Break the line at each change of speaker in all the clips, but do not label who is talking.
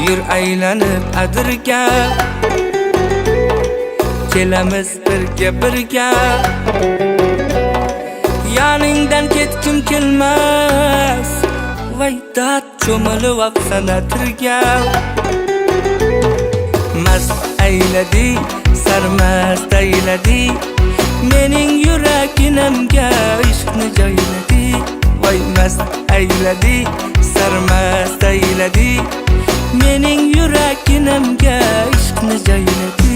Yur aylanib adirga, kelamiz birga Yaningdan ketkim kelmas, Vaydat cho'milib apsan atirga. Mast ayladi, sarmast ayladi, mening yuraginamga ishqni joyladi. Voy mast ayladi, sarmast ayladi, mening yuraginamga ishqni joyladi.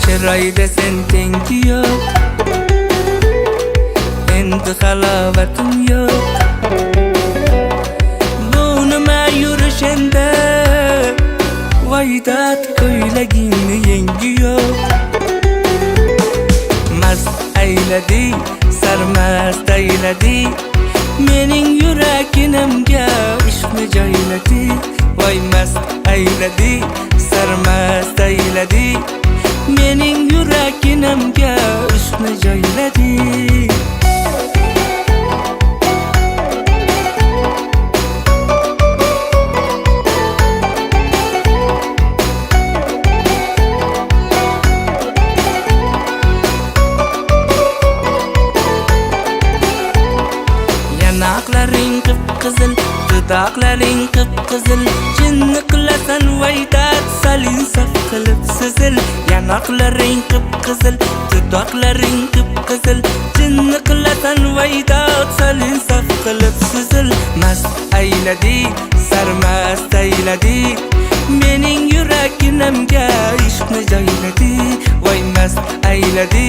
Chiroyda sen tengi yo'q, endi halovatim yo'q. Bu nima yurish endi, Vaydat ko'ylagingni yengi yo'q. Mast ayladi, sarmast ayladi, mening yuraginamga ishqni joyladi. Voy mast ayladi, sarmast ayladi, mening yuraginamga ishqni joyladi. Yanaqlaring qip-qizil, dudoqlaring qip-qizil, jinni qilasan Vaydat salin saf qilib sizil. Yanaqlaring qip-qizil, dudoqlaring qip-qizil, jinni qilasan Vaydat salin saf qilib sizil. Mast ayladi, sarmast ayladi, mening yuraginamga ishqni joyladi. Voy mast ayladi,